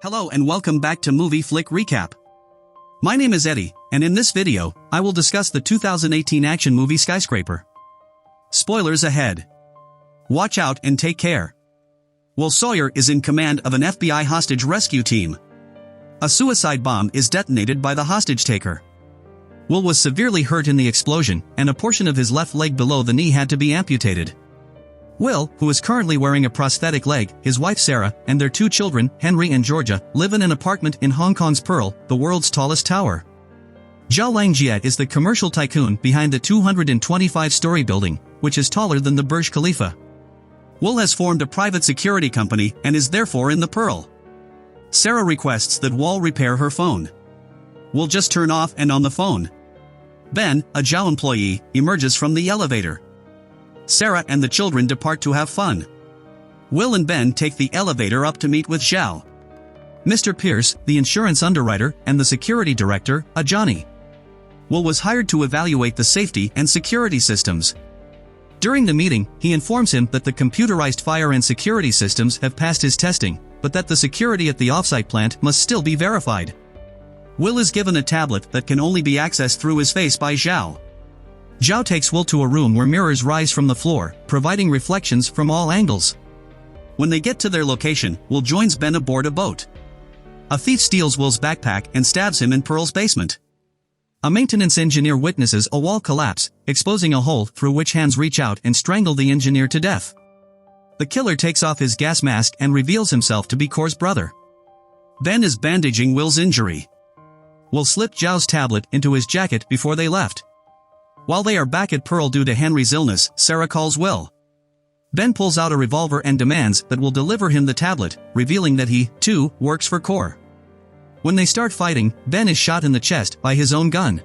Hello and welcome back to Movie Flick Recap. My name is Eddie, and in this video, I will discuss the 2018 action movie Skyscraper. Spoilers ahead. Watch out and take care. Will Sawyer is in command of an FBI hostage rescue team. A suicide bomb is detonated by the hostage taker. Will was severely hurt in the explosion, and a portion of his left leg below the knee had to be amputated. Will, who is currently wearing a prosthetic leg, his wife Sarah, and their two children, Henry and Georgia, live in an apartment in Hong Kong's Pearl, the world's tallest tower. Zhao Langjie is the commercial tycoon behind the 225-story building, which is taller than the Burj Khalifa. Will has formed a private security company and is therefore in the Pearl. Sarah requests that Will repair her phone. Will just turn off and on the phone. Ben, a Zhao employee, emerges from the elevator. Sarah and the children depart to have fun. Will and Ben take the elevator up to meet with Zhao. Mr. Pierce, the insurance underwriter, and the security director, Johnny. Will was hired to evaluate the safety and security systems. During the meeting, he informs him that the computerized fire and security systems have passed his testing, but that the security at the offsite plant must still be verified. Will is given a tablet that can only be accessed through his face by Zhao. Zhao takes Will to a room where mirrors rise from the floor, providing reflections from all angles. When they get to their location, Will joins Ben aboard a boat. A thief steals Will's backpack and stabs him in Pearl's basement. A maintenance engineer witnesses a wall collapse, exposing a hole through which hands reach out and strangle the engineer to death. The killer takes off his gas mask and reveals himself to be Core's brother. Ben is bandaging Will's injury. Will slipped Zhao's tablet into his jacket before they left. While they are back at Pearl due to Henry's illness, Sarah calls Will. Ben pulls out a revolver and demands that Will deliver him the tablet, revealing that he, too, works for Core. When they start fighting, Ben is shot in the chest by his own gun.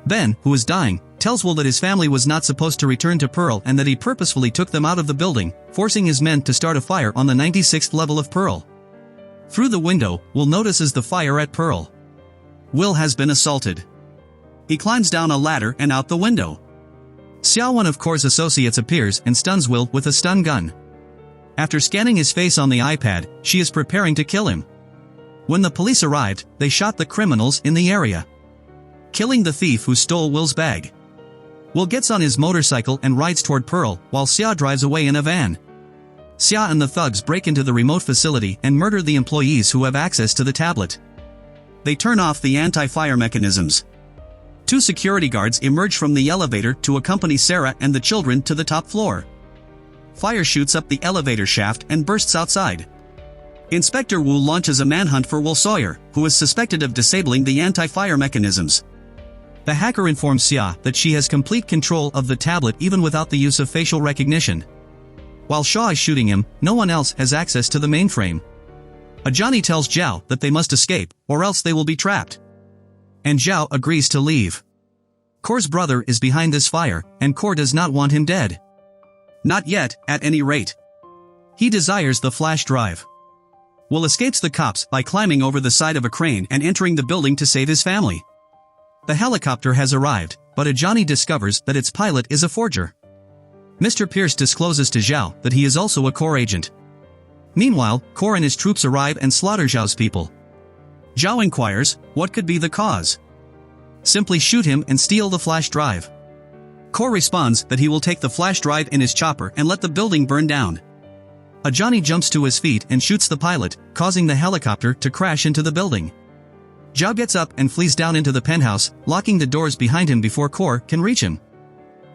Ben, who is dying, tells Will that his family was not supposed to return to Pearl and that he purposefully took them out of the building, forcing his men to start a fire on the 96th level of Pearl. Through the window, Will notices the fire at Pearl. Will has been assaulted. He climbs down a ladder and out the window. Xiao, one of Core's associates, appears and stuns Will with a stun gun. After scanning his face on the iPad, she is preparing to kill him. When the police arrived, they shot the criminals in the area, killing the thief who stole Will's bag. Will gets on his motorcycle and rides toward Pearl, while Xiao drives away in a van. Xiao and the thugs break into the remote facility and murder the employees who have access to the tablet. They turn off the anti-fire mechanisms. Two security guards emerge from the elevator to accompany Sarah and the children to the top floor. Fire shoots up the elevator shaft and bursts outside. Inspector Wu launches a manhunt for Will Sawyer, who is suspected of disabling the anti-fire mechanisms. The hacker informs Xia that she has complete control of the tablet even without the use of facial recognition. While Shaw is shooting him, no one else has access to the mainframe. Johnny tells Zhao that they must escape, or else they will be trapped. And Zhao agrees to leave. Core's brother is behind this fire, and Core does not want him dead. Not yet, at any rate. He desires the flash drive. Will escapes the cops by climbing over the side of a crane and entering the building to save his family. The helicopter has arrived, but Johnny discovers that its pilot is a forger. Mr. Pierce discloses to Zhao that he is also a Core agent. Meanwhile, Core and his troops arrive and slaughter Zhao's people. Zhao inquires, what could be the cause? Simply shoot him and steal the flash drive. Core responds that he will take the flash drive in his chopper and let the building burn down. Johnny jumps to his feet and shoots the pilot, causing the helicopter to crash into the building. Zhao gets up and flees down into the penthouse, locking the doors behind him before Core can reach him.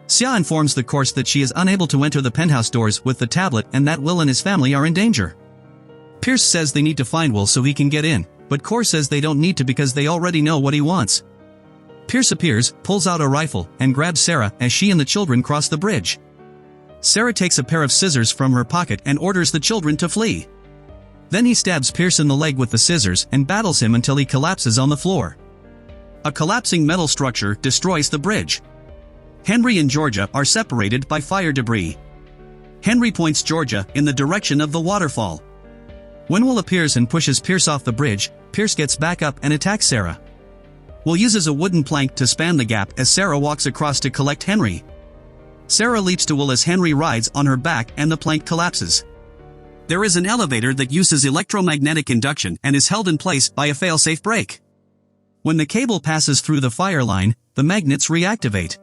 Xia informs the Course that she is unable to enter the penthouse doors with the tablet and that Will and his family are in danger. Pierce says they need to find Will so he can get in, but Core says they don't need to because they already know what he wants. Pierce appears, pulls out a rifle, and grabs Sarah as she and the children cross the bridge. Sarah takes a pair of scissors from her pocket and orders the children to flee. Then he stabs Pierce in the leg with the scissors and battles him until he collapses on the floor. A collapsing metal structure destroys the bridge. Henry and Georgia are separated by fire debris. Henry points Georgia in the direction of the waterfall. When Will appears and pushes Pierce off the bridge, Pierce gets back up and attacks Sarah. Will uses a wooden plank to span the gap as Sarah walks across to collect Henry. Sarah leaps to Will as Henry rides on her back and the plank collapses. There is an elevator that uses electromagnetic induction and is held in place by a fail-safe brake. When the cable passes through the fire line, the magnets reactivate.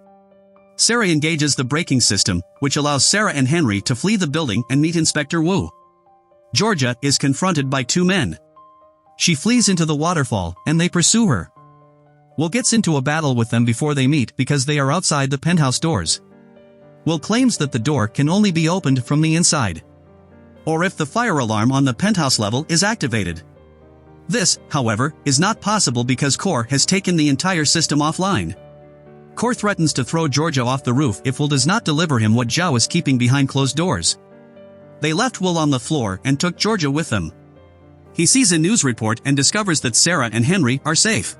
Sarah engages the braking system, which allows Sarah and Henry to flee the building and meet Inspector Wu. Georgia is confronted by two men. She flees into the waterfall, and they pursue her. Will gets into a battle with them before they meet because they are outside the penthouse doors. Will claims that the door can only be opened from the inside, or if the fire alarm on the penthouse level is activated. This, however, is not possible because Core has taken the entire system offline. Core threatens to throw Georgia off the roof if Will does not deliver him what Zhao is keeping behind closed doors. They left Will on the floor and took Georgia with them. He sees a news report and discovers that Sarah and Henry are safe.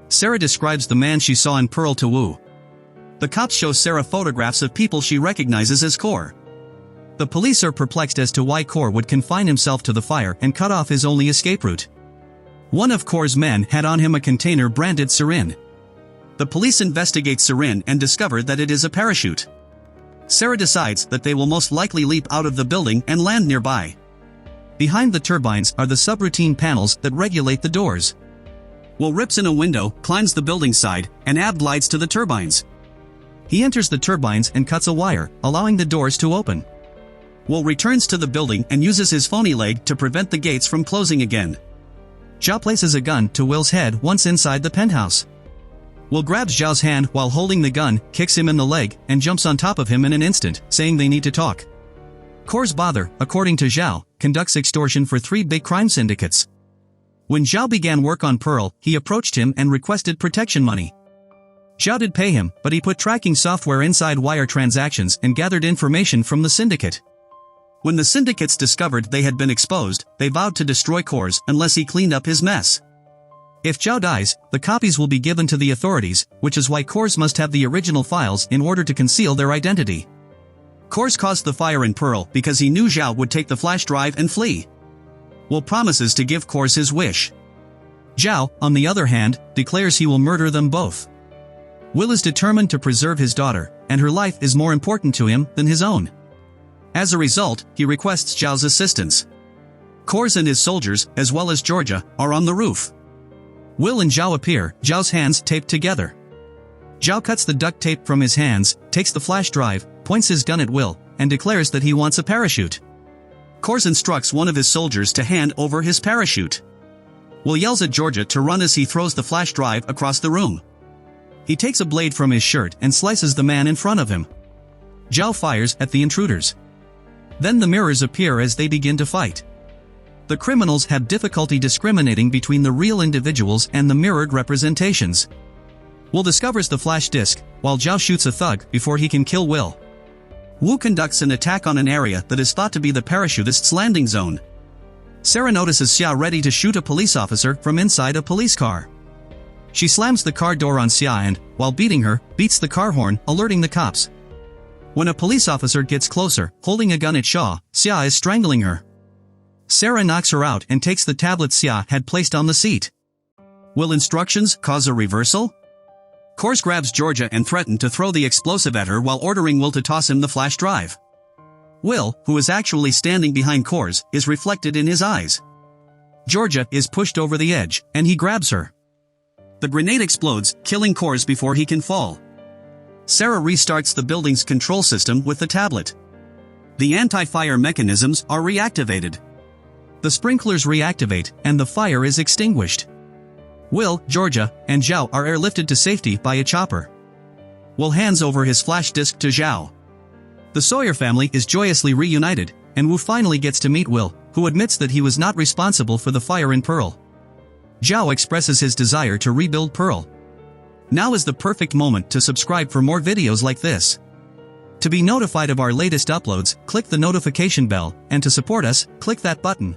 Sarah describes the man she saw in Pearl to Wu. The cops show Sarah photographs of people she recognizes as Core. The police are perplexed as to why Core would confine himself to the fire and cut off his only escape route. One of Core's men had on him a container branded Sarin. The police investigate Sarin and discover that it is a parachute. Sarah decides that they will most likely leap out of the building and land nearby. Behind the turbines are the subroutine panels that regulate the doors. Will rips in a window, climbs the building side, and Ab glides to the turbines. He enters the turbines and cuts a wire, allowing the doors to open. Will returns to the building and uses his phony leg to prevent the gates from closing again. Zhao places a gun to Will's head once inside the penthouse. Will grabs Zhao's hand while holding the gun, kicks him in the leg, and jumps on top of him in an instant, saying they need to talk. Core's bother, according to Zhao, conducts extortion for 3 big crime syndicates. When Zhao began work on Pearl, he approached him and requested protection money. Zhao did pay him, but he put tracking software inside wire transactions and gathered information from the syndicate. When the syndicates discovered they had been exposed, they vowed to destroy Core's unless he cleaned up his mess. If Zhao dies, the copies will be given to the authorities, which is why Core's must have the original files in order to conceal their identity. Core's caused the fire in Pearl because he knew Zhao would take the flash drive and flee. Will promises to give Core's his wish. Zhao, on the other hand, declares he will murder them both. Will is determined to preserve his daughter, and her life is more important to him than his own. As a result, he requests Zhao's assistance. Core's and his soldiers, as well as Georgia, are on the roof. Will and Zhao appear, Zhao's hands taped together. Zhao cuts the duct tape from his hands, takes the flash drive, points his gun at Will, and declares that he wants a parachute. Core's instructs one of his soldiers to hand over his parachute. Will yells at Georgia to run as he throws the flash drive across the room. He takes a blade from his shirt and slices the man in front of him. Zhao fires at the intruders. Then the mirrors appear as they begin to fight. The criminals have difficulty discriminating between the real individuals and the mirrored representations. Will discovers the flash disk, while Zhao shoots a thug before he can kill Will. Wu conducts an attack on an area that is thought to be the parachutists' landing zone. Sarah notices Xia ready to shoot a police officer from inside a police car. She slams the car door on Xia and, while beating her, beats the car horn, alerting the cops. When a police officer gets closer, holding a gun at Xia is strangling her. Sarah knocks her out and takes the tablet Xia had placed on the seat. Will instructions cause a reversal? Course grabs Georgia and threatens to throw the explosive at her while ordering Will to toss him the flash drive. Will, who is actually standing behind Course, is reflected in his eyes. Georgia is pushed over the edge, and he grabs her. The grenade explodes, killing Course before he can fall. Sarah restarts the building's control system with the tablet. The anti-fire mechanisms are reactivated. The sprinklers reactivate, and the fire is extinguished. Will, Georgia, and Zhao are airlifted to safety by a chopper. Will hands over his flash disk to Zhao. The Sawyer family is joyously reunited, and Wu finally gets to meet Will, who admits that he was not responsible for the fire in Pearl. Zhao expresses his desire to rebuild Pearl. Now is the perfect moment to subscribe for more videos like this. To be notified of our latest uploads, click the notification bell, and to support us, click that button.